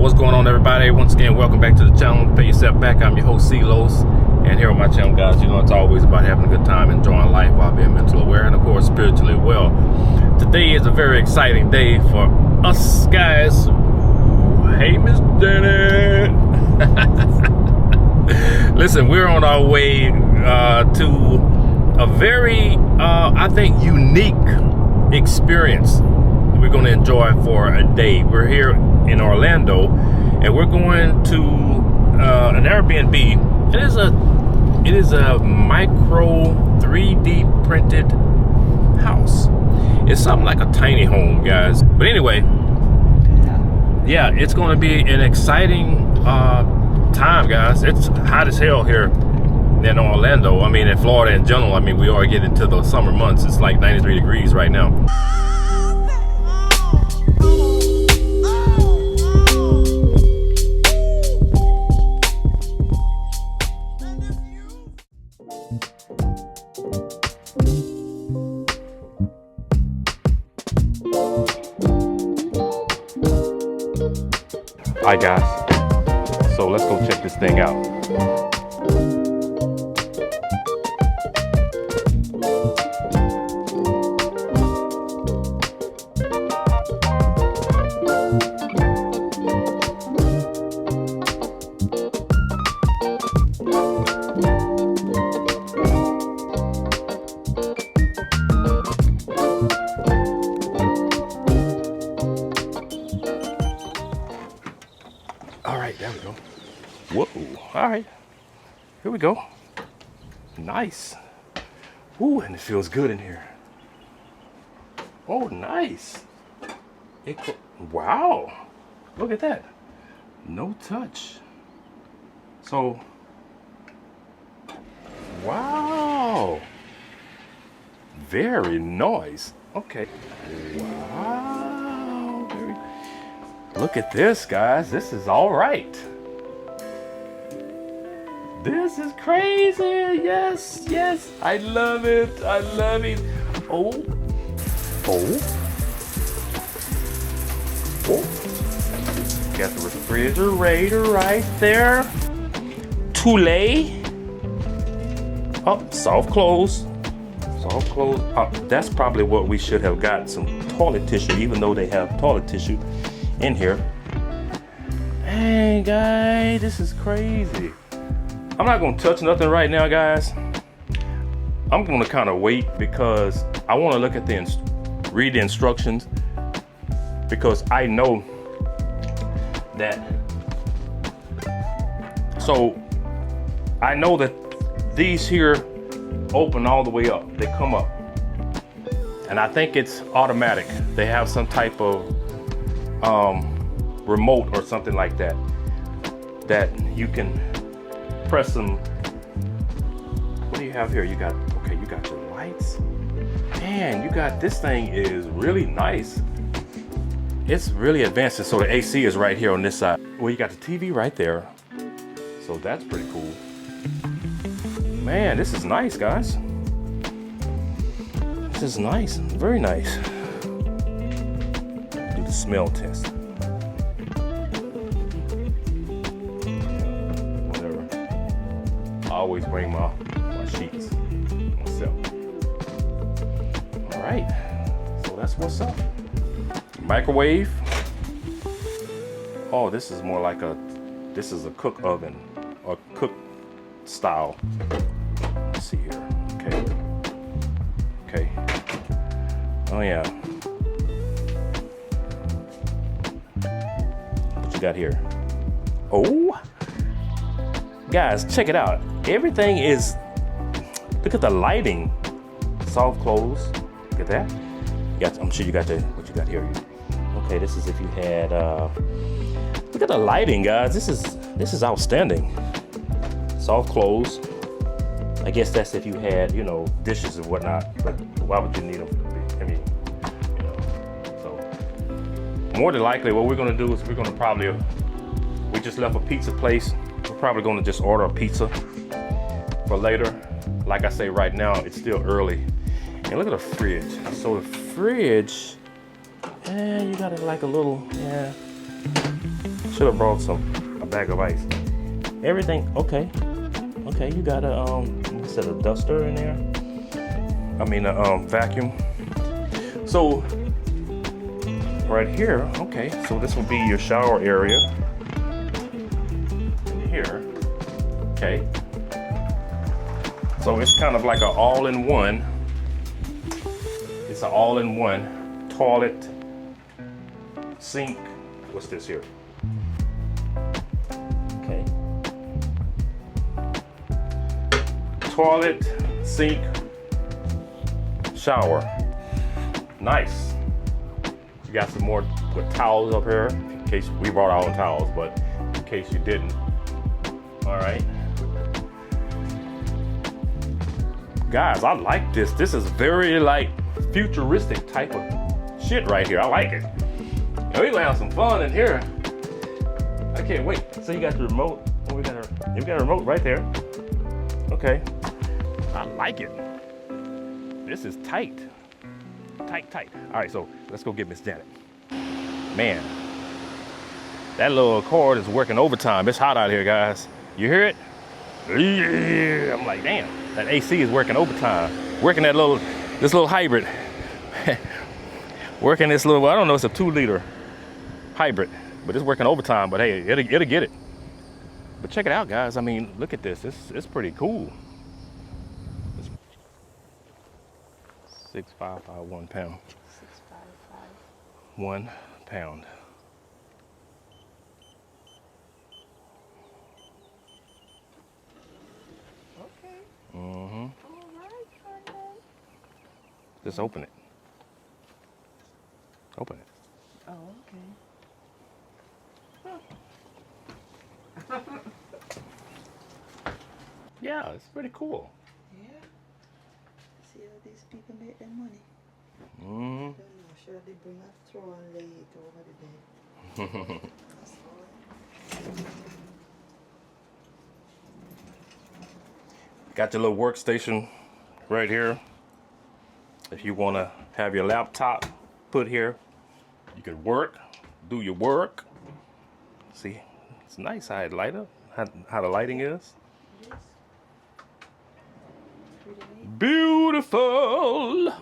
What's going on, everybody? Once again, welcome back to the channel. Pay yourself back. I'm your host, C-Los, and here on my channel, guys, you know it's always about having a good time, enjoying life while being mentally aware and, of course, spiritually well. Today is a very exciting day for us, guys. Hey, Miss Danny. Listen, we're on our way to a very, I think, unique experience we're going to enjoy for a day. We're here in Orlando, and we're going to an Airbnb. It is a micro 3D printed house. It's something like a tiny home, guys. But anyway, yeah, it's going to be an exciting time, guys. It's hot as hell here in Orlando. I mean, in Florida in general. I mean, we are getting into the summer months. It's like 93 degrees right now. Alright, guys, so let's go check this thing out. There we go. Whoa. All right. Here we go. Nice. Ooh, and it feels good in here. Oh, nice. Wow. Look at that. No touch. So, wow. Very nice. Okay. Wow. Look at this, guys. This is all right. This is crazy. Yes, yes. I love it. I love it. Oh. Got the refrigerator right there. Tule. Oh, soft close. Soft close. Oh, that's probably what we should have got, some toilet tissue, even though they have toilet tissue in here. Hey guys, this is crazy. I'm not gonna touch nothing right now, guys. I'm gonna kind of wait because I want to look at read the instructions, because I know that. So I know that these here open all the way up. They come up, and I think it's automatic. They have some type of remote or something like that you can press them. What do you have here? You got your lights. Man, you got, this thing is really nice. It's really advanced. So the AC is right here on this side. Well, you got the TV right there, so that's pretty cool. Man, this is nice, guys. This is nice, very nice. Do the smell test. I always bring my sheets myself. All right, so that's what's up. Microwave. Oh, this is more like this is a cook oven, or cook style. Let's see here. Okay. Oh yeah. What you got here? Oh, guys, check it out. Everything is, look at the lighting. Soft close. Look at that. I'm sure you got what you got here. Okay, this is if you had, look at the lighting, guys. This is outstanding. Soft close. I guess that's if you had, dishes and whatnot, but why would you need them? I mean, so more than likely what we're gonna do is we're gonna probably, we just left a pizza place. We're probably gonna just order a pizza for later. Like I say, right now it's still early. And look at the fridge. So the fridge, you got it like a little, should have brought a bag of ice. Everything okay. Okay, you got a instead of duster in there. I mean a vacuum. So right here, okay, so this will be your shower area. In here. Okay. So it's kind of like an all-in-one. It's an all-in-one toilet, sink. What's this here? Okay. Toilet, sink, shower. Nice. You got some more with towels up here. In case we brought our own towels, but in case you didn't. All right. Guys, I like this. This is very like futuristic type of shit right here. I like it. We're gonna have some fun in here. I can't wait. So you got the remote. Oh, we got a remote right there. Okay. I like it. This is tight. Tight. All right, so let's go get Miss Janet. Man, that little cord is working overtime. It's hot out here, guys. You hear it? Yeah. I'm like, damn, that AC is working overtime. Working this little hybrid. Working this little, I don't know, it's a 2-liter hybrid, but it's working overtime. But hey, it'll get it. But check it out, guys. I mean, look at this. It's pretty cool. 655 1 pound. 655. 1 pound. Okay. Mm-hmm. All right, Sunday. Just open it. Open it. Oh, okay. Yeah, it's pretty cool. Yeah. See how these people make their money. Mm-hmm. I don't know. Should they bring a throw and lay it over the bed? That's all. Got your little workstation right here. If you want to have your laptop put here, you can work, do your work. See, it's nice how it light up, how the lighting is. It is. Pretty neat. Beautiful.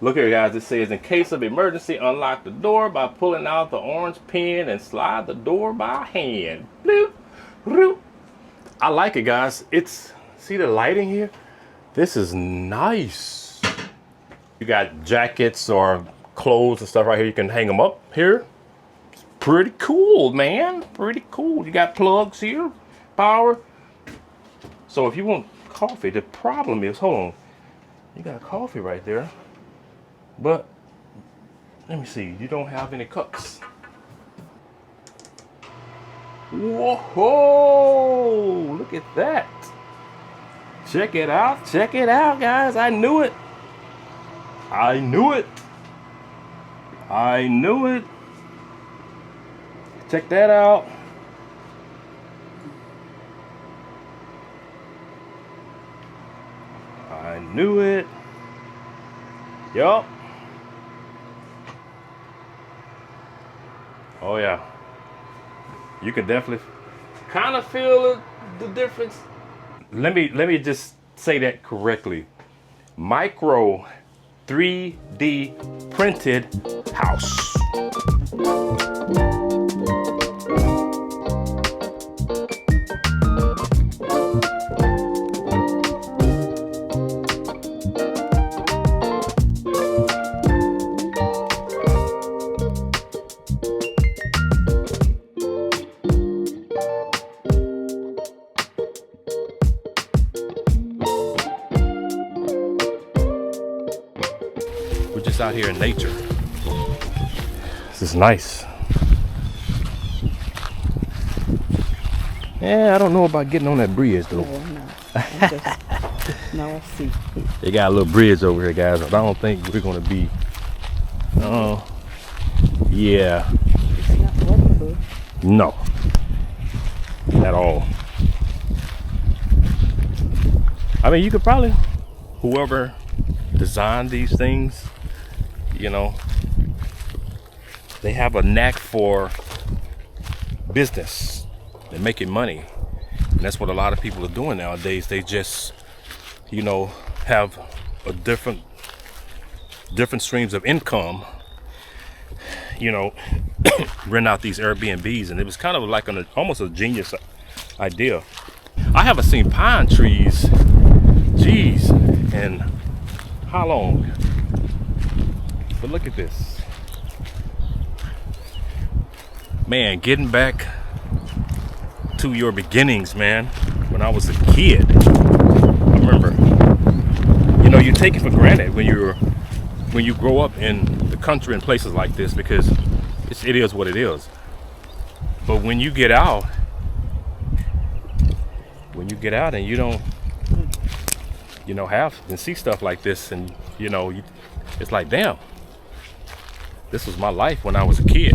Look here, guys. It says, in case of emergency, unlock the door by pulling out the orange pin and slide the door by hand. Bloop, bloop. I like it, guys. See the lighting here? This is nice. You got jackets or clothes and stuff right here. You can hang them up here. It's pretty cool, man. Pretty cool. You got plugs here, power. So if you want coffee, the problem is, hold on. You got coffee right there. But let me see, you don't have any cups. Whoa, look at that. Check it out, guys. I knew it. Check that out. I knew it. Yup. Oh yeah, you can definitely kind of feel the difference. Let me just say that correctly. Micro 3D printed house. We're just out here in nature. This is nice. Yeah, I don't know about getting on that bridge though. No, I see. They got a little bridge over here, guys. I don't think we're gonna be. Yeah. It's not workable. No. At all. I mean, you could probably, whoever designed these things, you know, they have a knack for business. They're making money. And that's what a lot of people are doing nowadays. They just, you know, have a different streams of income, you know, rent out these Airbnbs. And it was kind of like almost a genius idea. I haven't seen pine trees, geez, and how long? But look at this. Man, getting back to your beginnings, man. When I was a kid, I remember, you know, you take it for granted when you grow up in the country and places like this, because it is what it is. But when you get out and you don't, you know, have and see stuff like this, and you know, it's like, damn, this was my life when I was a kid.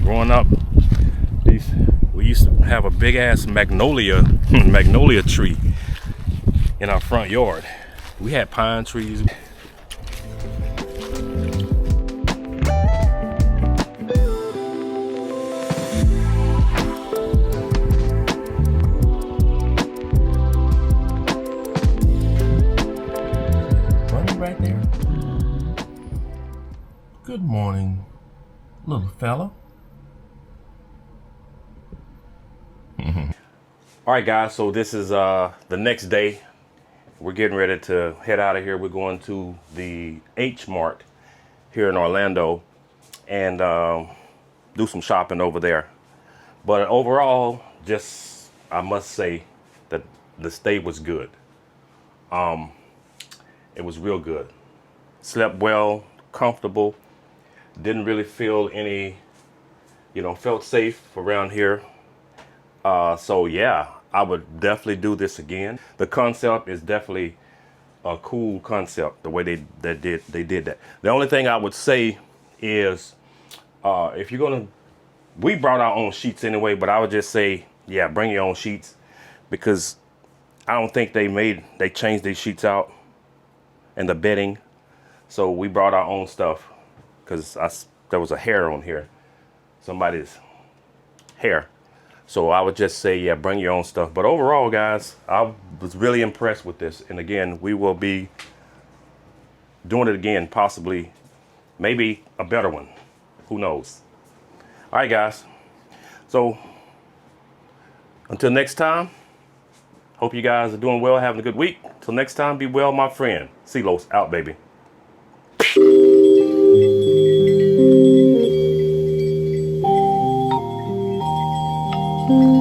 Growing up, we used to have a big ass magnolia tree in our front yard. We had pine trees. Right there. Good morning, little fella. All right, guys, so this is the next day. We're getting ready to head out of here. We're going to the H Mart here in Orlando and do some shopping over there. But overall, just, I must say that the stay was good. It was real good. Slept well, comfortable. Didn't really feel any, you know, felt safe around here. So yeah, I would definitely do this again. The concept is definitely a cool concept, the way they did that. The only thing I would say is, if you're gonna, we brought our own sheets anyway, but I would just say, yeah, bring your own sheets, because I don't think they changed these sheets out and the bedding. So we brought our own stuff, because there was a hair on here, somebody's hair. So I would just say, yeah, bring your own stuff. But overall, guys, I was really impressed with this. And again, we will be doing it again, possibly, maybe a better one. Who knows? All right, guys. So until next time, hope you guys are doing well, having a good week. Till next time, be well, my friend. CeeLos out, baby. Mm-hmm.